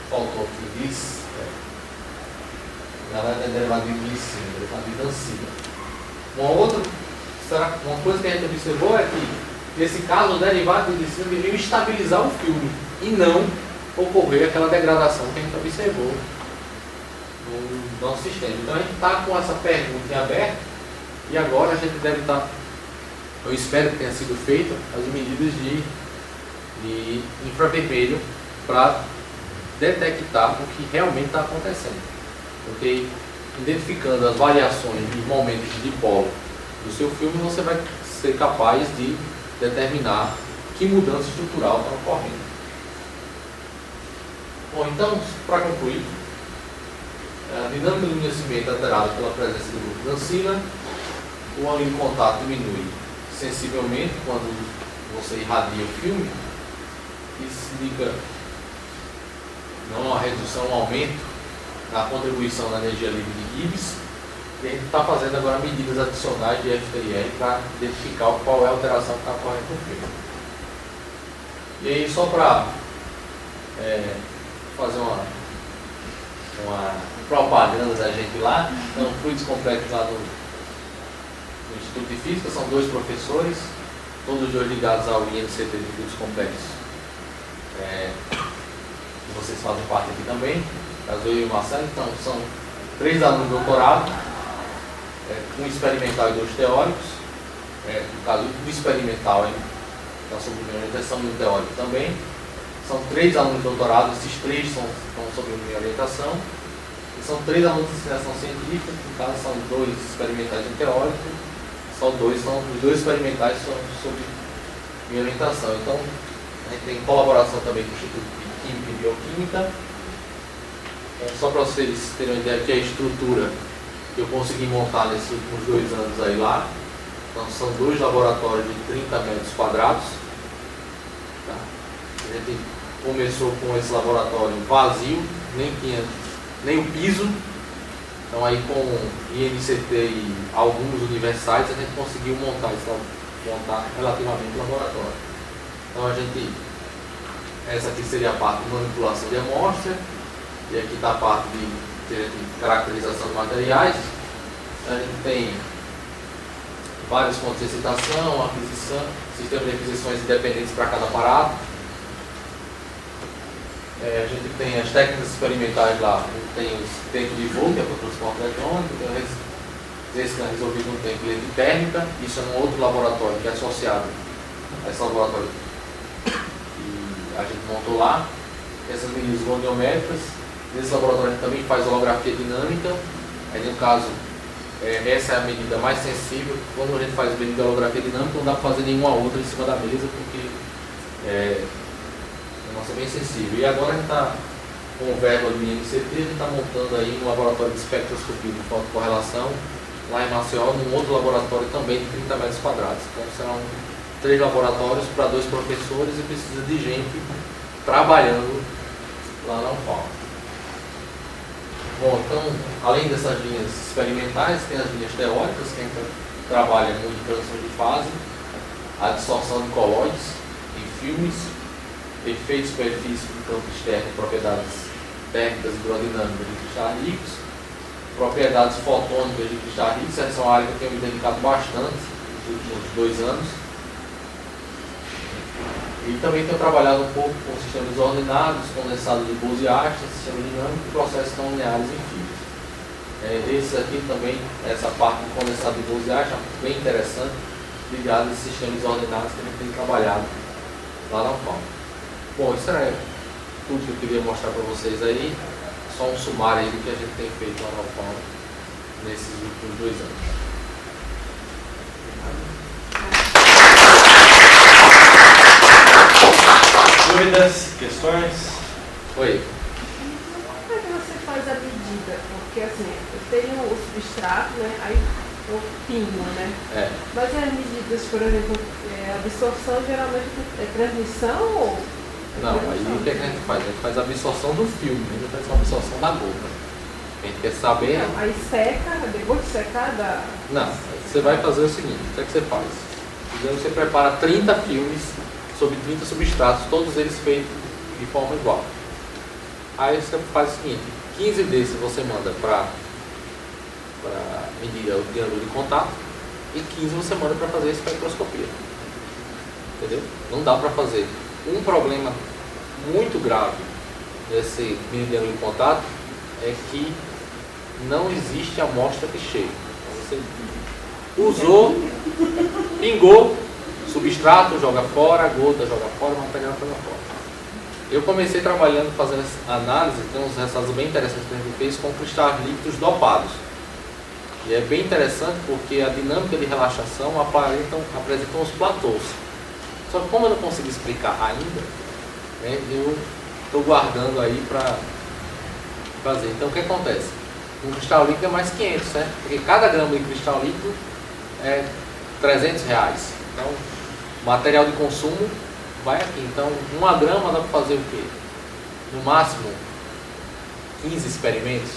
faltou aqui diz, na verdade é derivado de glicina, derivado de dancina. Uma coisa que a gente observou é que, nesse caso, o derivado de glicina deveria estabilizar o filme e não ocorrer aquela degradação que a gente observou no nosso sistema. Então a gente está com essa pergunta em aberto e agora a gente deve estar, eu espero que tenha sido feita as medidas de infravermelho para detectar o que realmente está acontecendo. Porque identificando as variações de momentos de dipolo do seu filme, você vai ser capaz de determinar que mudança estrutural está ocorrendo. Bom, então, para concluir, a dinâmica do envelhecimento é alterada pela presença do grupo dancina, o ângulo de contato diminui sensivelmente quando você irradia o filme. Isso indica não uma redução, um aumento na contribuição da energia livre de Gibbs. E a gente está fazendo agora medidas adicionais de F3R para identificar qual é a alteração que está ocorrendo no filme. E aí, só para fazer uma propaganda da gente lá, então, fluidos complexos lá no Instituto de Física, são 2 professores, todos dois ligados ao INCT de fluidos complexos. Vocês fazem parte aqui também, caso eu e o Marcelo, então são 3 alunos de doutorado, um experimental e 2 teóricos. No caso, o experimental está sob minha orientação e o teórico também. São 3 alunos de doutorado, esses 3 estão sob minha orientação. E são 3 alunos de iniciação científica, no caso são 2 experimentais e um teórico. Os 2 experimentais são sob minha orientação. Então, a gente tem colaboração também com o Instituto de Química e Bioquímica. Só para vocês terem uma ideia que a estrutura que eu consegui montar nesses últimos 2 anos aí lá. Então, são 2 laboratórios de 30 metros quadrados. Tá? A gente começou com esse laboratório vazio, nem tinha nem o piso. Então, aí com INCT e alguns universais, a gente conseguiu montar relativamente o laboratório. Então, essa aqui seria a parte de manipulação de amostra, e aqui está a parte de caracterização de materiais. A gente tem vários pontos de excitação, aquisição, sistema de aquisições independentes para cada aparato. A gente tem as técnicas experimentais lá, tem os tempos de voo, que é para o transporte eletrônico, tem esse que é resolvido no tempo de térmica. Isso é um outro laboratório que é associado a esse laboratório que a gente montou lá. Essas medidas goniométricas. Nesse laboratório a gente também faz holografia dinâmica. Aí, no caso, essa é a medida mais sensível. Quando a gente faz medida de holografia dinâmica, não dá para fazer nenhuma outra em cima da mesa, porque nossa, é bem sensível. E agora a gente está com o verbo ali em MCT, a gente está montando aí um laboratório de espectroscopia de fotocorrelação lá em Maceió, num outro laboratório também de 30 metros quadrados. Então serão 3 laboratórios para 2 professores e precisa de gente trabalhando lá na UFAL. Bom, então, além dessas linhas experimentais, tem as linhas teóricas, que a gente trabalha muito em transição de fase, a absorção de colóides em filmes, efeitos superfície do campo externo, propriedades térmicas e hidrodinâmicas de cristais líquidos, propriedades fotônicas de cristais líquidos. Essa é uma área que eu tenho me dedicado bastante nos últimos 2 anos. E também tenho trabalhado um pouco com sistemas desordenados, condensados de Bose-Einstein, sistema dinâmico e processos não lineares em fios. Esse aqui também, essa parte de condensado de Bose-Einstein, bem interessante, ligado a esses sistemas desordenados que a gente tem trabalhado lá na UFAL. Bom, isso é tudo que eu queria mostrar para vocês aí. Só um sumário aí do que a gente tem feito lá na UFAL nesses últimos 2 anos. Dúvidas? Questões? Oi. Como é que você faz a medida? Porque assim, eu tenho o substrato, né? Aí eu pingo, né? Mas as medidas, por exemplo, absorção geralmente é transmissão ou? Não, aí o que a gente faz? A gente faz a absorção do filme, a gente faz a absorção da gota. A gente quer saber. Não, aí seca, depois de secar da. Não, você vai fazer o seguinte: o que é que você faz? Primeiro você prepara 30 filmes sobre 30 substratos, todos eles feitos de forma igual. Aí você faz o seguinte: 15 desses você manda para medir o triângulo de contato e 15 você manda para fazer a espectroscopia. Entendeu? Não dá para fazer. Um problema muito grave desse triângulo de contato é que não existe amostra que chegue. Você usou, pingou, substrato joga fora, gota joga fora, material joga fora. Eu comecei trabalhando, fazendo análise, tem uns resultados bem interessantes que a gente fez com cristais líquidos dopados. E é bem interessante porque a dinâmica de relaxação apresentam os platôs. Só que como eu não consegui explicar ainda, né, eu estou guardando aí para fazer. Então o que acontece? Um cristal líquido é mais 500, certo? Porque cada grama de cristal líquido é R$300. Então, material de consumo vai aqui. Então, 1 grama dá para fazer o quê? No máximo 15 experimentos.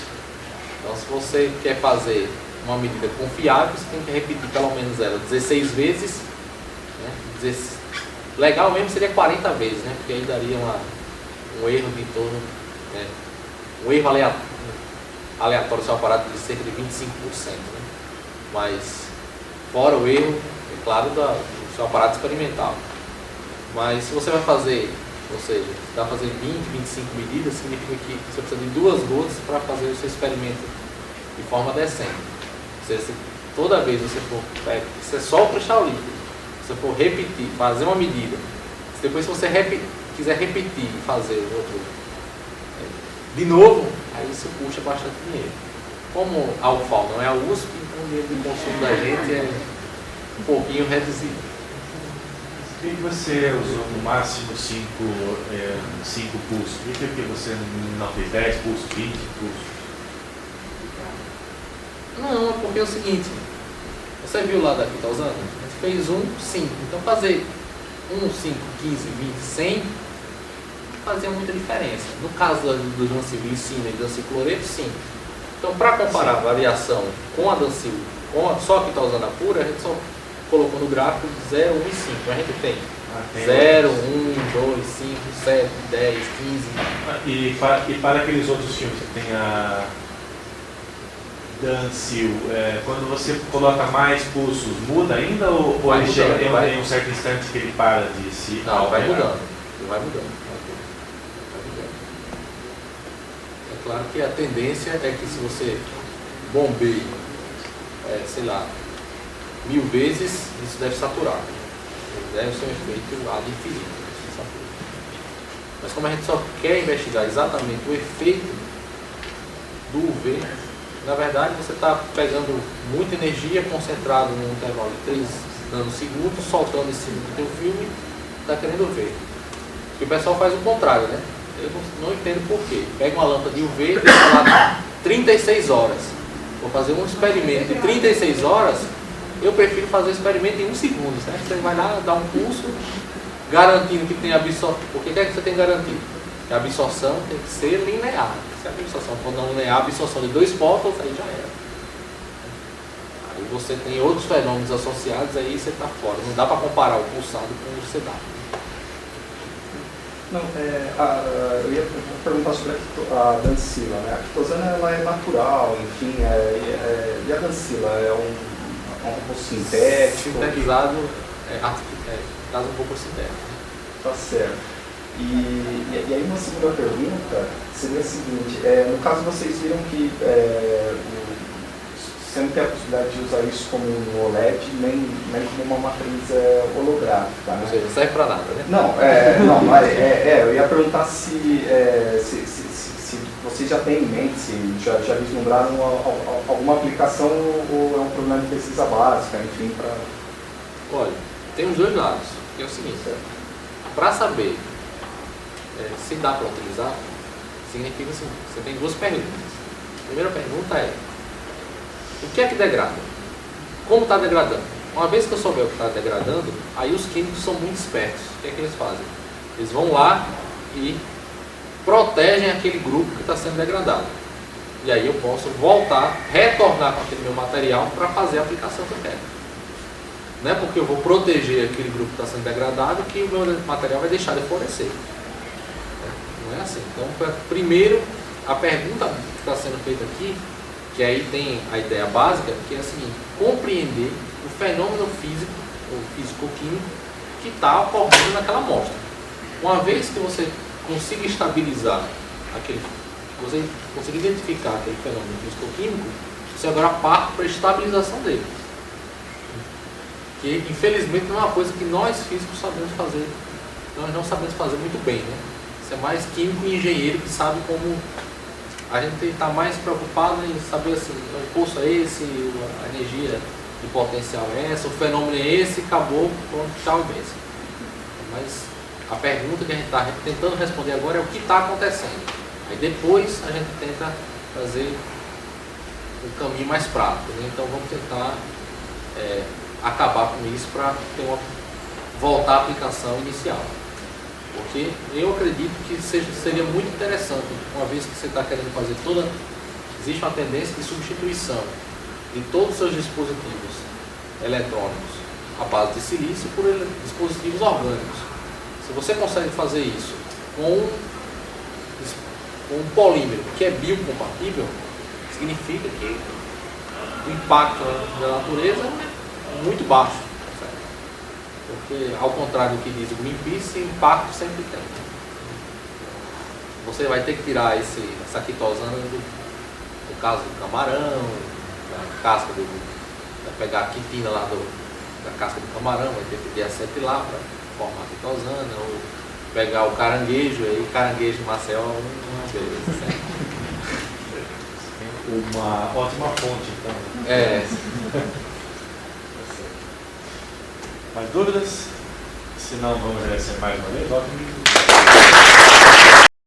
Então, se você quer fazer uma medida confiável, você tem que repetir pelo menos ela 16 vezes. Né? Legal mesmo seria 40 vezes, né? Porque aí daria um erro de torno, né? Um erro aleatório do seu aparato de cerca de 25%. Né? Mas fora o erro, é claro, do seu aparato experimental. Mas se você vai fazer, ou seja, se vai fazer 20, 25 medidas, significa que você precisa de 2 gotas para fazer o seu experimento de forma decente. Ou seja, se toda vez você for, isso é só o cristal líquido, se você for repetir, fazer uma medida, depois se você quiser repetir e fazer outro de novo, aí isso puxa bastante dinheiro. Como a UFAL não é a USP, então o dinheiro de consumo da gente é um pouquinho reduzido. Por que você usou no máximo 5 pulsos? Por que você não fez 10 pulsos, 20 pulsos? Não, é porque é o seguinte, você viu lá daqui, tá usando? A gente fez 5. Então fazer 5, 15, 20, 100 fazia muita diferença. No caso do dancil-glicina e dancil-cloreto, sim. Então, para comparar a variação com a dancil, só que está usando a pura, a gente só colocou no gráfico de 0, 1 e 5. A gente tem 0, 1, 2, 5, 7, 10, 15. E para aqueles outros filmes que tem a dancil, quando você coloca mais pulsos, muda ainda? Ou ele chega em um certo instante que ele para de se Não, alterar? vai mudando. Ele vai mudando. É claro que a tendência é que se você bombeia, sei lá, 1000 vezes, isso deve saturar. Deve ser um efeito ad infinito. Mas como a gente só quer investigar exatamente o efeito do UV, na verdade você está pegando muita energia concentrada num intervalo de 3 nanosegundos, soltando em cima do teu filme, está querendo ver. E o pessoal faz o contrário, né? Eu não entendo por quê. Pega uma lâmpada de UV e deixa lá 36 horas. Vou fazer um experimento de 36 horas, eu prefiro fazer o experimento em 1 segundo, certo? Você vai lá, dar um pulso, garantindo que tem absorção. Por que é que você tem garantido? Que a absorção tem que ser linear. Se a absorção for não linear, a absorção de 2 fótons, aí já era. Aí você tem outros fenômenos associados, aí você está fora. Não dá para comparar o pulsado com o sedado. Não, eu ia perguntar sobre a dancila, né? A quitosana ela é natural, enfim, e a dancila é um composto sintético? Sintetizado, traz um pouco sintético. Tá certo. E aí uma segunda pergunta seria a seguinte, no caso vocês viram que você não tem a possibilidade de usar isso como um OLED, nem como uma matriz holográfica, né? Ou seja, não serve para nada, né? Eu ia perguntar se vocês já têm em mente, se já vislumbraram alguma aplicação ou é um problema de pesquisa básica, enfim, para... Olha, tem os dois lados, que é o seguinte, para saber se dá para utilizar, significa assim, você tem 2 perguntas. A primeira pergunta é, o que é que degrada? Como está degradando? Uma vez que eu souber o que está degradando, aí os químicos são muito espertos. O que é que eles fazem? Eles vão lá e protegem aquele grupo que está sendo degradado. E aí eu posso retornar com aquele meu material para fazer a aplicação que eu quero. Não é porque eu vou proteger aquele grupo que está sendo degradado que o meu material vai deixar de florescer. Não é assim. Então, primeiro, a pergunta que está sendo feita aqui, que aí tem a ideia básica, que é a seguinte: compreender o fenômeno físico, ou físico-químico, que está ocorrendo naquela amostra. Uma vez que você consiga estabilizar você consiga identificar aquele fenômeno físico-químico, você agora parte para a estabilização dele. Que infelizmente não é uma coisa que nós físicos sabemos fazer, nós não sabemos fazer muito bem, né? Isso é mais químico e engenheiro que sabe como. A gente está mais preocupado em saber assim, o pulso é esse, a energia de potencial é essa, o fenômeno é esse, acabou, pronto, tchau e benção. Mas a pergunta que a gente está tentando responder agora é o que está acontecendo. Aí depois a gente tenta fazer um caminho mais prático, né? Então vamos tentar acabar com isso para voltar à aplicação inicial. Porque eu acredito que seria muito interessante, uma vez que você está querendo fazer existe uma tendência de substituição de de todos os seus dispositivos eletrônicos à base de silício por dispositivos orgânicos. Se você consegue fazer isso com um polímero que é biocompatível, significa que o impacto da natureza é muito baixo, certo? Porque, ao contrário do que diz o Greenpeace, impacto sempre tem. Você vai ter que tirar essa quitosana no caso do camarão, da casca vai pegar a quitina lá da casca do camarão, vai ter que deacetilar para formar a quitosana, ou pegar o caranguejo, aí caranguejo Maceió, beleza, certo? Uma ótima fonte, então. Mais dúvidas? Se não, vamos agradecer mais uma vez. Ótimo.